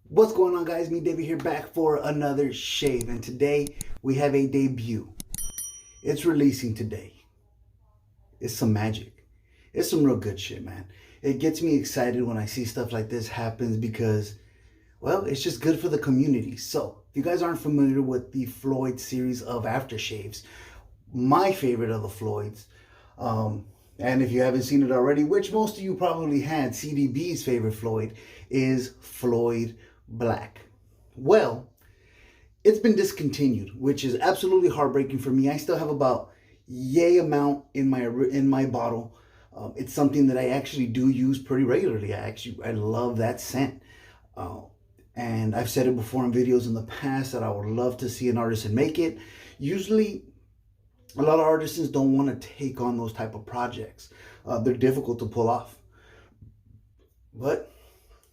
What's going on, guys? Me, David, here back for another shave, and today we have a debut. It's releasing today. It's some magic. It's some real good shit, man. It gets me excited when I see stuff like this happens because, well, it's just good for the community. So, if you guys aren't familiar with the Floyd series of aftershaves, my favorite of the Floyds, and if you haven't seen it already, which most of you probably had, CDB's favorite Floyd is Floyd Black. Well, it's been discontinued, which is absolutely heartbreaking for me. I still have about yay amount in my bottle. It's something that I actually do use pretty regularly. I love that scent. Uh, and I've said it before in videos in the past that I would love to see an artisan make it. Usually, a lot of artisans don't want to take on those type of projects. They're difficult to pull off. But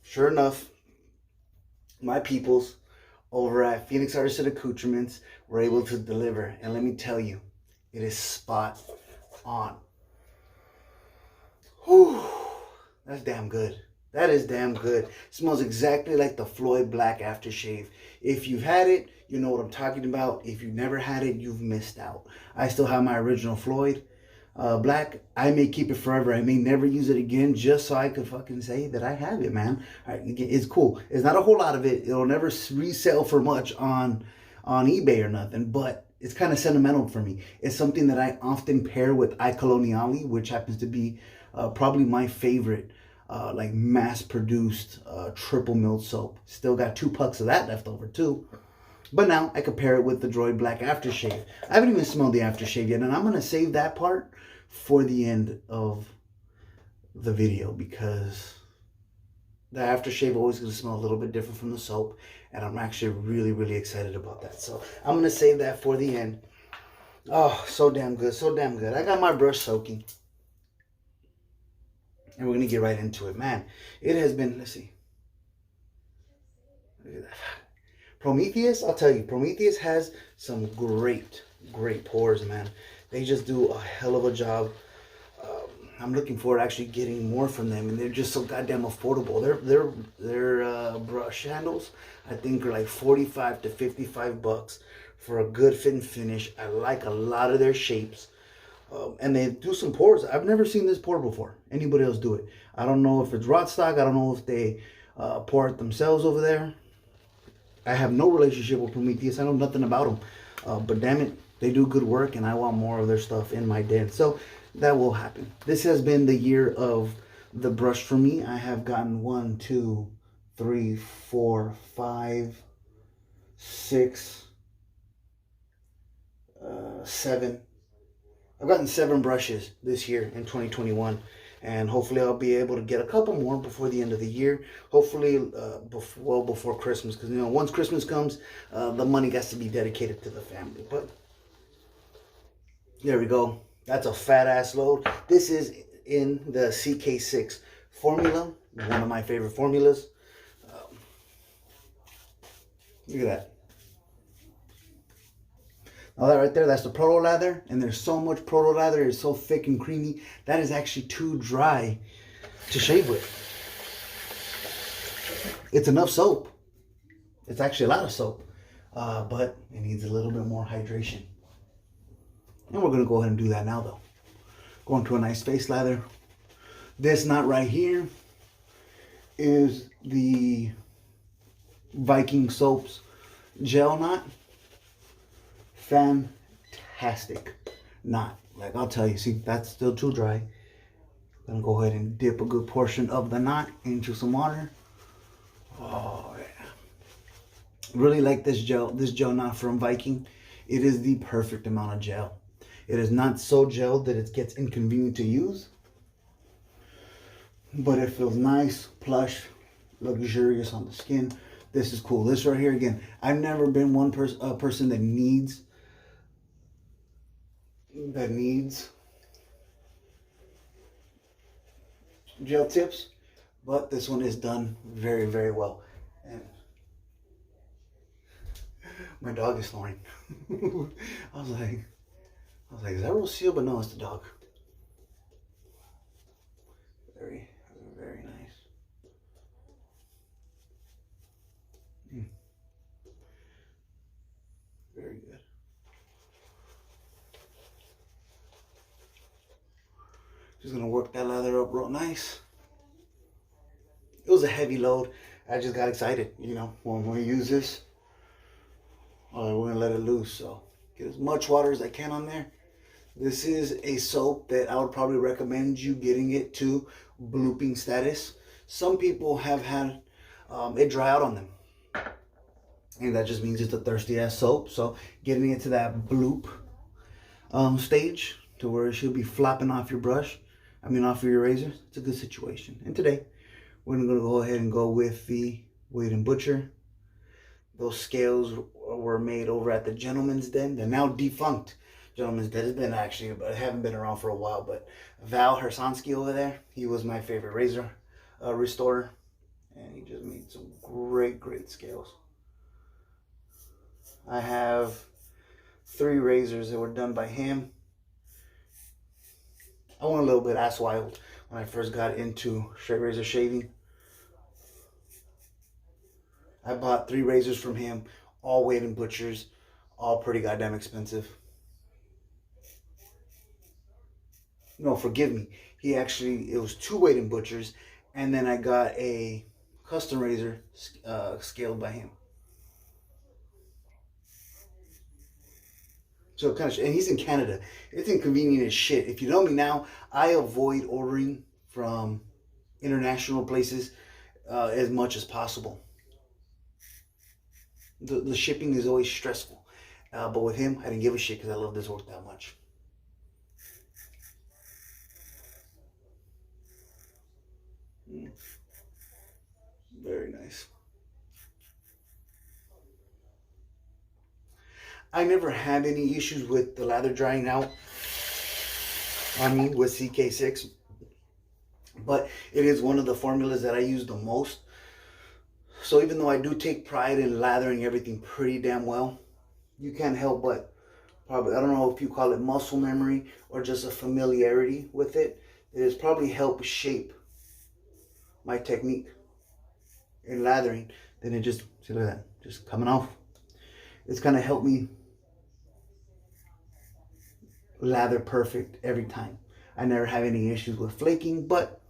sure enough, my peoples over at Phoenix Artisan Accoutrements were able to deliver. And let me tell you, it is spot on. Whew, that's damn good. That is damn good. It smells exactly like the Floyd Black aftershave. If you've had it, you know what I'm talking about. If you've never had it, you've missed out. I still have my original Floyd Black. I may keep it forever. I may never use it again just so I could fucking say that I have it, man. It's cool. It's not a whole lot of it. It'll never resell for much on eBay or nothing, but it's kind of sentimental for me. It's something that I often pair with I Coloniale, which happens to be probably my favorite like mass-produced triple milled soap. Still got 2 pucks of that left over too. But now I compare it with the Droid Black aftershave. I haven't even smelled the aftershave yet, and I'm gonna save that part for the end of the video because the aftershave always gonna smell a little bit different from the soap, and I'm actually really excited about that. So I'm gonna save that for the end. Oh, so damn good, so damn good. I got my brush soaking. And we're going to get right into it. Man, it has been, let's see. Look at that. Prometheus, I'll tell you, Prometheus has some great pours, man. They just do a hell of a job. I'm looking forward to actually getting more from them, and they're just so goddamn affordable. Their brush handles, I think, are like 45 to 55 bucks for a good fit and finish. I like a lot of their shapes. And they do some pours. I've never seen this pour before. Anybody else do it? I don't know if it's rod stock. I don't know if they pour it themselves over there. I have no relationship with Prometheus. I know nothing about them. But damn it, they do good work, and I want more of their stuff in my den. So that will happen. This has been the year of the brush for me. I have gotten 1, 2, 3, 4, 5, 6, 7. I've gotten 7 brushes this year in 2021, and hopefully I'll be able to get a couple more before the end of the year. Hopefully, before Christmas, because once Christmas comes, the money has to be dedicated to the family. But there we go. That's a fat ass load. This is in the CK6 formula, one of my favorite formulas. Look at that. Now that right there, that's the proto lather, and there's so much proto lather, it's so thick and creamy, that is actually too dry to shave with. It's enough soap. It's actually a lot of soap, but it needs a little bit more hydration. And we're gonna go ahead and do that now though. Going to a nice face lather. This knot right here is the Viking Soaps gel knot. Fantastic knot. Like, I'll tell you, see, that's still too dry. Gonna go ahead and dip a good portion of the knot into some water. Oh yeah. Really like this gel knot from Viking. It is the perfect amount of gel. It is not so gelled that it gets inconvenient to use, but it feels nice, plush, luxurious on the skin. This is cool. This right here, again, I've never been a person that needs gel tips, but this one is done very well. And my dog is snoring. I was like, is that real seal? But no, it's the dog. Very nice. Just gonna work that leather up real nice. It was a heavy load. I just got excited, you know, when we use this. We're gonna let it loose. So get as much water as I can on there. This is a soap that I would probably recommend you getting it to blooping status. Some people have had it dry out on them. And that just means it's a thirsty ass soap. So getting it to that bloop stage to where it should be flopping off your brush, off of your razor, it's a good situation. And today, we're gonna go ahead and go with the Wade & Butcher. Those scales were made over at the Gentleman's Den. They're now defunct. Gentleman's Den has been actually, but haven't been around for a while. But Val Hersansky over there, he was my favorite razor restorer. And he just made some great scales. I have 3 razors that were done by him. I went a little bit ass wild when I first got into straight razor shaving. I bought 3 razors from him, all Wade & Butchers, all pretty goddamn expensive. No, forgive me. It was 2 Wade & Butchers, and then I got a custom razor scaled by him. So and he's in Canada. It's inconvenient as shit. If you know me now, I avoid ordering from international places as much as possible. The shipping is always stressful. But with him, I didn't give a shit because I love this work that much. Very nice. I never had any issues with the lather drying out on me with CK6. But it is one of the formulas that I use the most. So even though I do take pride in lathering everything pretty damn well, you can't help but probably, I don't know if you call it muscle memory or just a familiarity with it. It has probably helped shape my technique in lathering. Then it just, see, look at that, just coming off. It's kind of helped me lather perfect every time. I never have any issues with flaking, but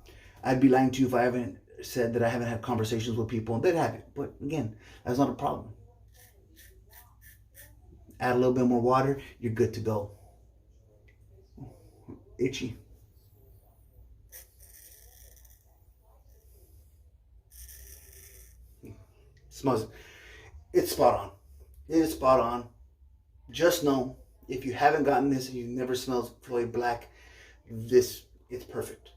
I'd be lying to you if I haven't said that I haven't had conversations with people that have it. But again, that's not a problem. Add a little bit more water, you're good to go. Itchy. Smells, it's spot on. It is spot on. Just know, if you haven't gotten this and you've never smelled Floyd Black, it's perfect.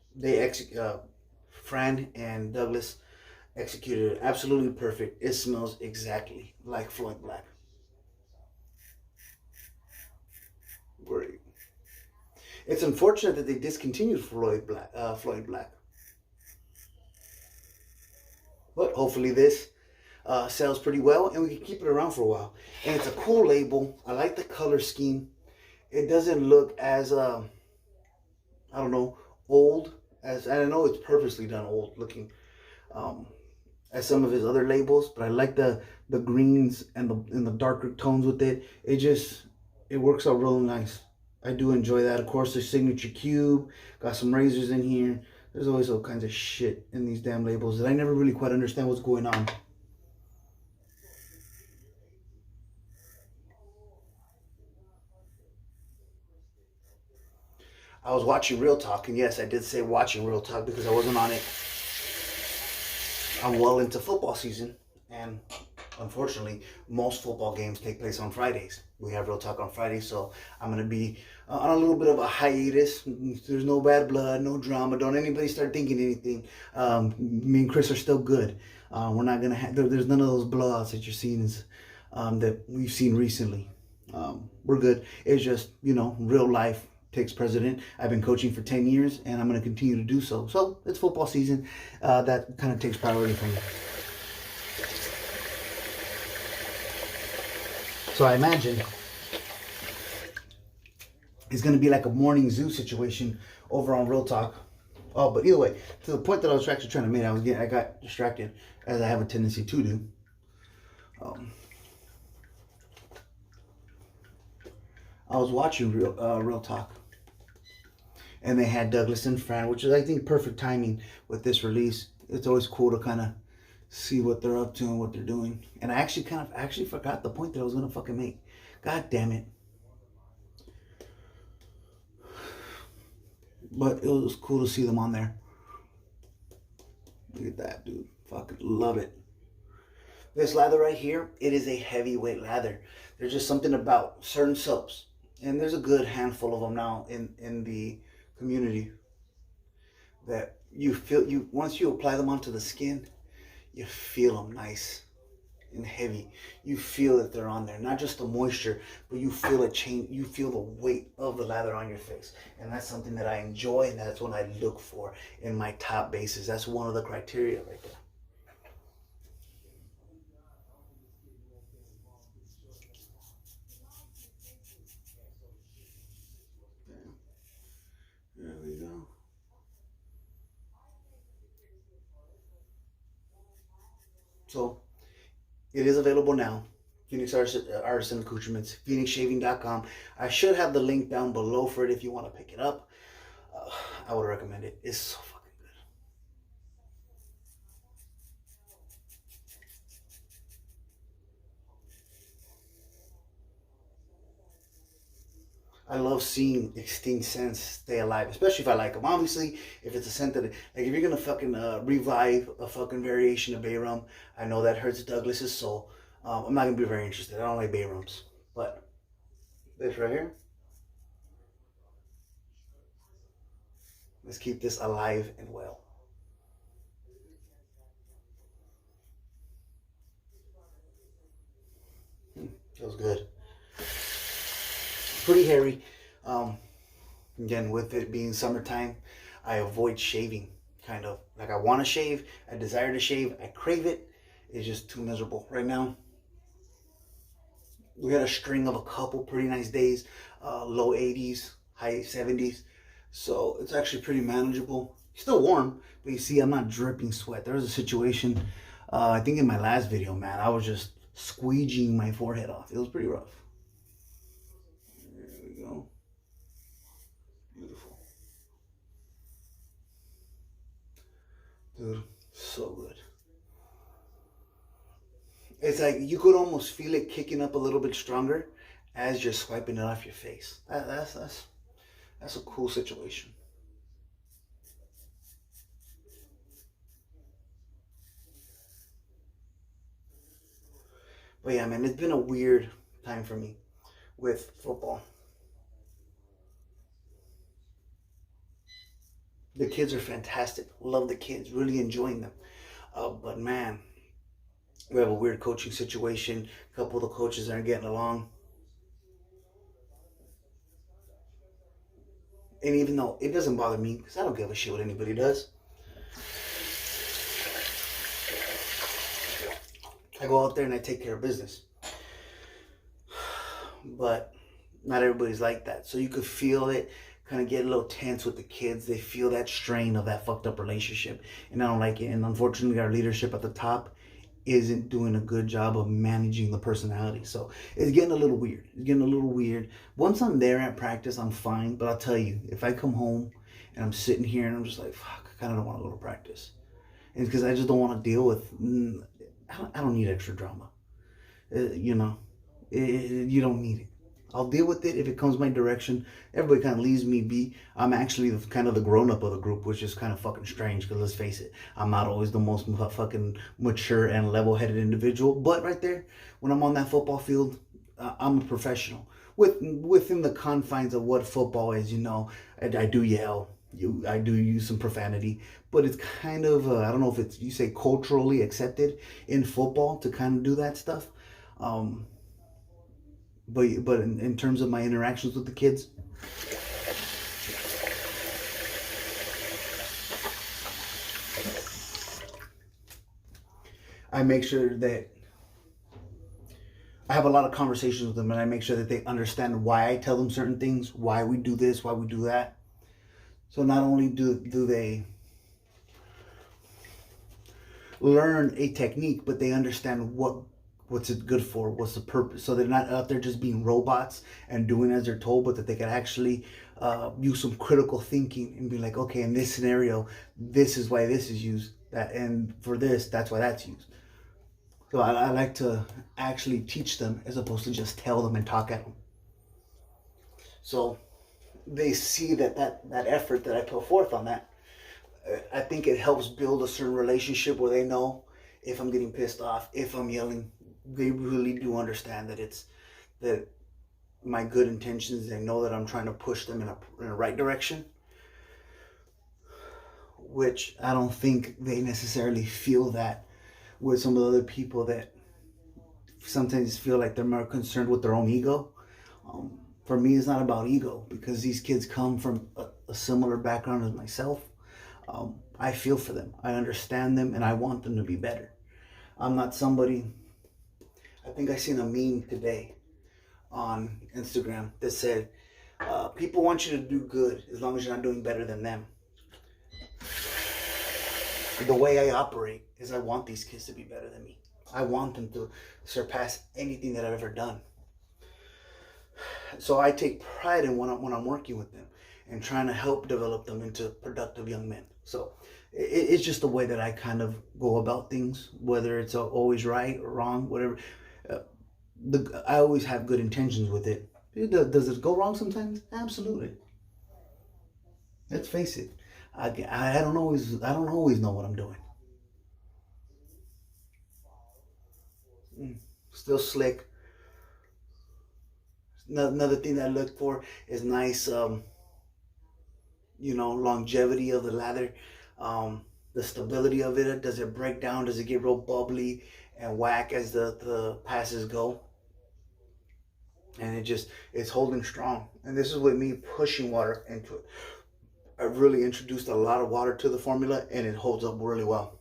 Fran and Douglas executed it absolutely perfect. It smells exactly like Floyd Black. Great. It's unfortunate that they discontinued Floyd Black. But hopefully this sells pretty well and we can keep it around for a while. And it's a cool label. I like the color scheme. It doesn't look as I don't know, old as, and I know it's purposely done old looking as some of his other labels, but I like the greens and the darker tones with it. It works out real nice. I do enjoy that. Of course, the signature cube, got some razors in here. There's always all kinds of shit in these damn labels that I never really quite understand what's going on. I was watching Real Talk, and yes, I did say watching Real Talk because I wasn't on it. I'm well into football season, and unfortunately, most football games take place on Fridays. We have Real Talk on Friday, so I'm going to be on a little bit of a hiatus. There's no bad blood, no drama. Don't anybody start thinking anything. Me and Chris are still good. We're not going to have, there's none of those blowouts that you're seeing that we've seen recently. We're good. It's just, real life takes precedent. I've been coaching for 10 years and I'm going to continue to do so. So it's football season. That kind of takes priority for me. So I imagine it's going to be like a morning zoo situation over on Real Talk. Oh, but either way, to the point that I was actually trying to make, I got distracted, as I have a tendency to do. I was watching Real Talk, And they had Douglas and Fran, which is, I think, perfect timing with this release. It's always cool to kind of see what they're up to and what they're doing. And I actually forgot the point that I was gonna fucking make. God damn it. But it was cool to see them on there. Look at that, dude. Fucking love it. This lather right here, it is a heavyweight lather. There's just something about certain soaps, and there's a good handful of them now in the community, that you feel, you once you apply them onto the skin, you feel them nice and heavy. You feel that they're on there, not just the moisture, but you feel it change. You feel the weight of the lather on your face, and that's something that I enjoy, and that's what I look for in my top bases. That's one of the criteria right there. There we go. So it is available now. Phoenix Artisan Accoutrements, phoenixshaving.com. I should have the link down below for it if you want to pick it up. I would recommend it. It's so fucking good. I love seeing extinct scents stay alive, especially if I like them. Obviously, if it's a scent that, like, if you're gonna fucking revive a fucking variation of bay rum, I know that hurts Douglas's soul. I'm not gonna be very interested. I don't like bay rums, but this right here, let's keep this alive and well. Feels good. Pretty hairy. Um, Again, with it being summertime, I avoid shaving. Kind of like, I want to shave, I desire to shave, I crave it. It's just too miserable right now. We had a string of a couple pretty nice days, low 80s, high 70s. So it's actually pretty manageable. Still warm, but you see, I'm not dripping sweat. There was a situation, I think in my last video, man, I was just squeegeeing my forehead off. It was pretty rough. There we go. Beautiful. Dude, so good. It's like you could almost feel it kicking up a little bit stronger as you're swiping it off your face. That's a cool situation. But yeah, man, it's been a weird time for me with football. The kids are fantastic. Love the kids. Really enjoying them. But man, we have a weird coaching situation. A couple of the coaches aren't getting along. And even though it doesn't bother me, because I don't give a shit what anybody does, I go out there and I take care of business. But not everybody's like that. So you could feel it kind of get a little tense with the kids. They feel that strain of that fucked up relationship. And I don't like it. And unfortunately, our leadership at the top isn't doing a good job of managing the personality. So it's getting a little weird. It's getting a little weird. Once I'm there at practice, I'm fine. But I'll tell you, if I come home and I'm sitting here and I'm just like, fuck, I kind of don't want to go to practice. And it's because I just don't want to deal with, I don't need extra drama. You know, you don't need it. I'll deal with it if it comes my direction. Everybody kind of leaves me be. I'm actually kind of the grown-up of the group, which is kind of fucking strange, because let's face it, I'm not always the most fucking mature and level-headed individual. But right there, when I'm on that football field, I'm a professional. Within the confines of what football is, you know, I do yell. I do use some profanity, but it's kind of, I don't know if it's, you say, culturally accepted in football to kind of do that stuff. But in terms of my interactions with the kids, I make sure that I have a lot of conversations with them, and I make sure that they understand why I tell them certain things, why we do this, why we do that. So not only do they learn a technique, but they understand what's it good for, what's the purpose. So they're not out there just being robots and doing as they're told, but that they can actually use some critical thinking and be like, okay, in this scenario, this is why this is used, that, and for this, that's why that's used. So I like to actually teach them as opposed to just tell them and talk at them. So they see that effort that I put forth on that. I think it helps build a certain relationship where they know if I'm getting pissed off, if I'm yelling, they really do understand that it's that my good intentions. They know that I'm trying to push them in a right direction, which I don't think they necessarily feel that with some of the other people that sometimes feel like they're more concerned with their own ego. For me, it's not about ego because these kids come from a similar background as myself. I feel for them, I understand them, and I want them to be better. I'm not somebody. I think I seen a meme today on Instagram that said, people want you to do good as long as you're not doing better than them. The way I operate is I want these kids to be better than me. I want them to surpass anything that I've ever done. So I take pride in when I'm working with them and trying to help develop them into productive young men. So it's just the way that I kind of go about things, whether it's always right or wrong, whatever. I always have good intentions with it. Does it go wrong sometimes? Absolutely. Let's face it. I don't always know what I'm doing. Still slick. Another thing that I look for is nice, longevity of the lather, the stability of it. Does it break down? Does it get real bubbly and whack as the passes go? And it's holding strong. And this is with me pushing water into it. I've really introduced a lot of water to the formula, and it holds up really well.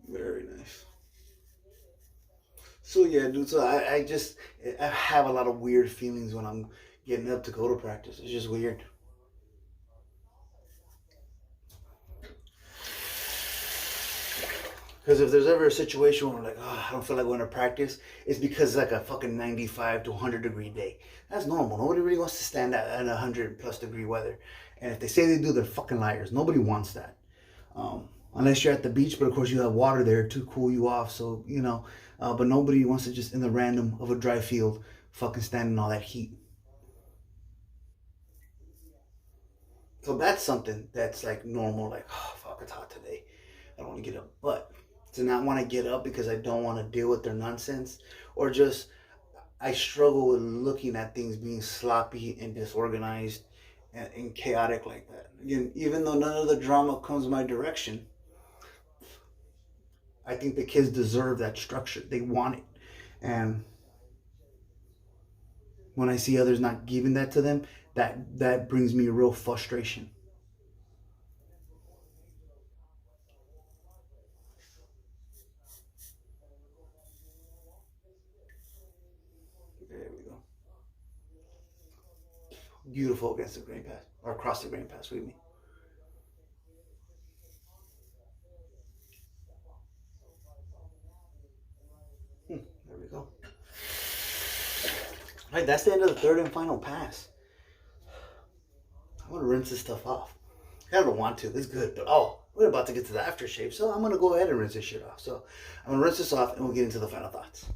Very nice. So yeah, dude. So I have a lot of weird feelings when I'm getting up to go to practice. It's just weird. Because if there's ever a situation where I'm like, oh, I don't feel like going to practice, it's because it's like a fucking 95 to 100-degree day. That's normal. Nobody really wants to stand out in 100+ degree weather. And if they say they do, they're fucking liars. Nobody wants that. Unless you're at the beach, but of course you have water there to cool you off. So, but nobody wants to just in the random of a dry field fucking stand in all that heat. So that's something that's like normal, like, oh, fuck, it's hot today. I don't want to get up. But to not want to get up because I don't want to deal with their nonsense, or just I struggle with looking at things being sloppy and disorganized and chaotic like that. Again, even though none of the drama comes my direction, I think the kids deserve that structure. They want it. And when I see others not giving that to them, that brings me a real frustration. There we go. Beautiful against the grain pass, or across the grain pass, with me. There we go. All right, that's the end of the third and final pass. I want to rinse this stuff off. I don't want to. It's good, but we're about to get to the aftershave, so I'm gonna go ahead and rinse this shit off. So I'm gonna rinse this off, and we'll get into the final thoughts.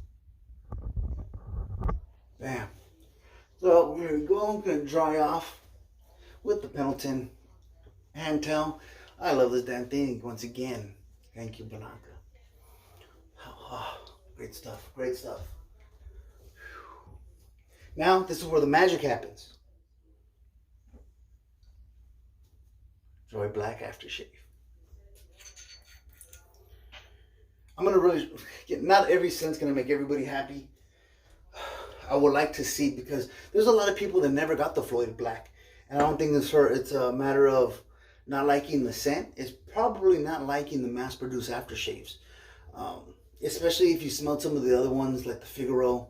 Bam. So here we go. I'm gonna dry off with the Pendleton hand towel. I love this damn thing. Once again, thank you, Blanca. Oh, great stuff. Great stuff. Now this is where the magic happens. Droid Black aftershave. I'm gonna really not every scent's gonna make everybody happy. I would like to see, because there's a lot of people that never got the Floyd Black, and I don't think it's a matter of not liking the scent. It's probably not liking the mass-produced aftershaves, especially if you smelled some of the other ones like the Figaro,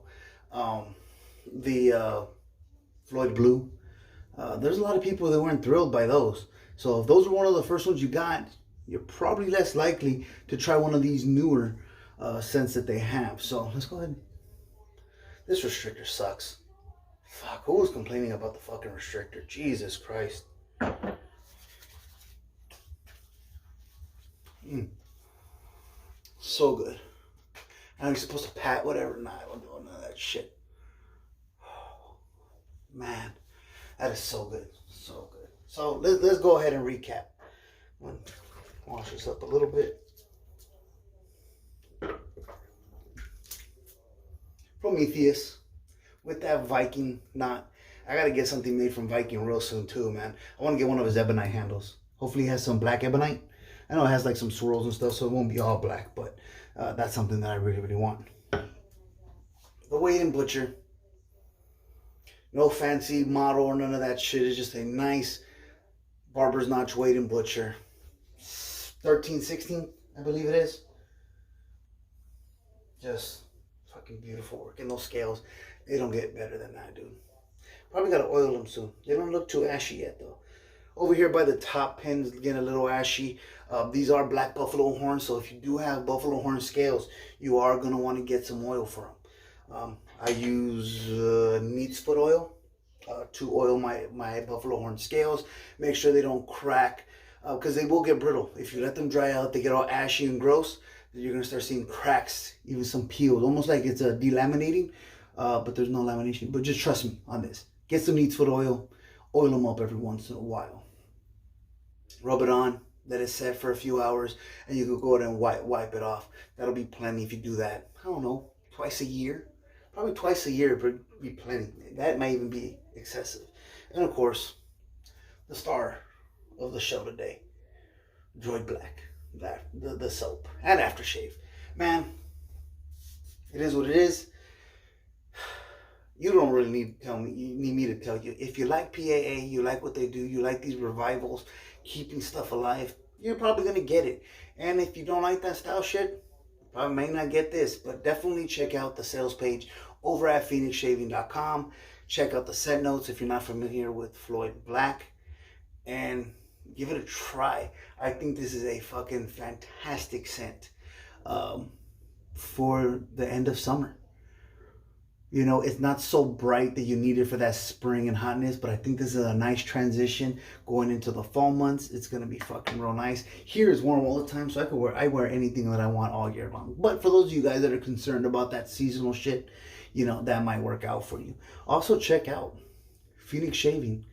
the Floyd Blue. There's a lot of people that weren't thrilled by those. So if those were one of the first ones you got, you're probably less likely to try one of these newer scents that they have. So let's go ahead. This restrictor sucks. Fuck, who was complaining about the fucking restrictor? Jesus Christ. So good. I'm supposed to pat whatever. Nah, I don't do none of that shit. Man, that is so good. So good. So let's go ahead and recap. Wash this up a little bit. Prometheus with that Viking knot. I gotta get something made from Viking real soon too, man. I want to get one of his ebonite handles. Hopefully he has some black ebonite. I know it has like some swirls and stuff, so it won't be all black, but that's something that I really, really want. The Weighed In Butcher. No fancy model or none of that shit. It's just a nice barber's notch Weighed In Butcher. 1316, I believe it is. Just fucking beautiful work. And those scales, they don't get better than that, dude. Probably gotta oil them soon. They don't look too ashy yet, though. Over here by the top pins, getting a little ashy. These are black buffalo horns, so if you do have buffalo horn scales, you are going to want to get some oil for them. I use neat's foot oil to oil my buffalo horn scales. Make sure they don't crack, because they will get brittle. If you let them dry out, they get all ashy and gross. You're going to start seeing cracks, even some peels, almost like it's a delaminating, but there's no lamination. But just trust me on this. Get some neat's foot oil them up every once in a while. Rub it on, let it set for a few hours, and you can go ahead and wipe it off. That'll be plenty if you do that. I don't know, twice a year? Probably twice a year would be plenty. That might even be excessive. And of course, the star of the show today, Droid Black, the soap and aftershave. Man, it is what it is. You don't really need to tell me. You need me to tell you. If you like PAA, you like what they do, you like these revivals, keeping stuff alive, you're probably going to get it. And if you don't like that style shit, you probably may not get this. But definitely check out the sales page over at phoenixshaving.com. Check out the scent notes if you're not familiar with Floyd Black. And give it a try. I think this is a fucking fantastic scent for the end of summer. You know, it's not so bright that you need it for that spring and hotness, but I think this is a nice transition going into the fall months. It's going to be fucking real nice. Here is warm all the time, so I wear anything that I want all year long. But for those of you guys that are concerned about that seasonal shit, you know, that might work out for you. Also, check out Phoenix Shaving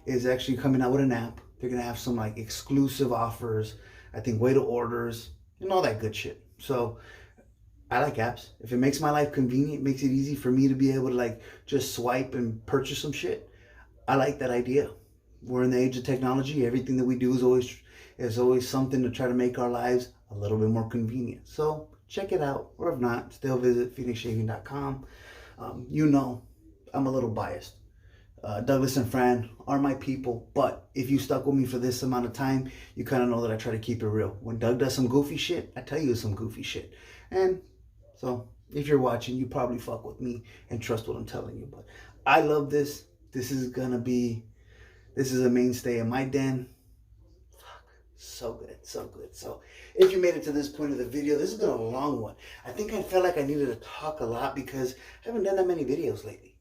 is actually coming out with an app. They're going to have some like exclusive offers, I think way to orders, and all that good shit. So I like apps. If it makes my life convenient, makes it easy for me to be able to like just swipe and purchase some shit, I like that idea. We're in the age of technology. Everything that we do is always something to try to make our lives a little bit more convenient. So check it out, or if not, still visit phoenixshaving.com. You know, I'm a little biased. Douglas and Fran are my people, but if you stuck with me for this amount of time, you kind of know that I try to keep it real. When Doug does some goofy shit, I tell you some goofy shit. And so if you're watching, you probably fuck with me and trust what I'm telling you. But I love this. This is a mainstay in my den. Fuck, so good, so good. So if you made it to this point of the video, this has been a long one. I think I felt like I needed to talk a lot because I haven't done that many videos lately.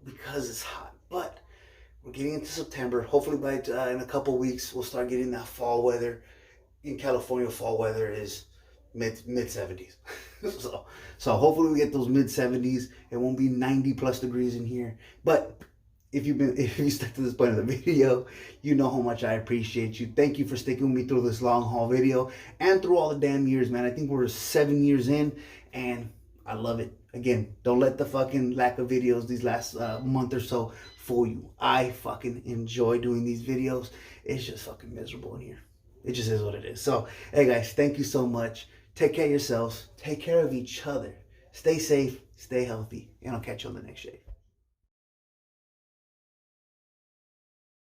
Because it's hot. But we're getting into September. Hopefully by in a couple weeks, we'll start getting that fall weather. In California, fall weather is mid 70s. so hopefully we get those mid 70s. It won't be 90 plus degrees in here. But if you stuck to this point of the video, you know how much I appreciate you. Thank you for sticking with me through this long haul video and through all the damn years, man. I think we're 7 years in, and I love it. Again, don't let the fucking lack of videos these last month or so fool you. I fucking enjoy doing these videos. It's just fucking miserable in here. It just is what it is. So, hey guys, thank you so much. Take care of yourselves. Take care of each other. Stay safe. Stay healthy. And I'll catch you on the next shave.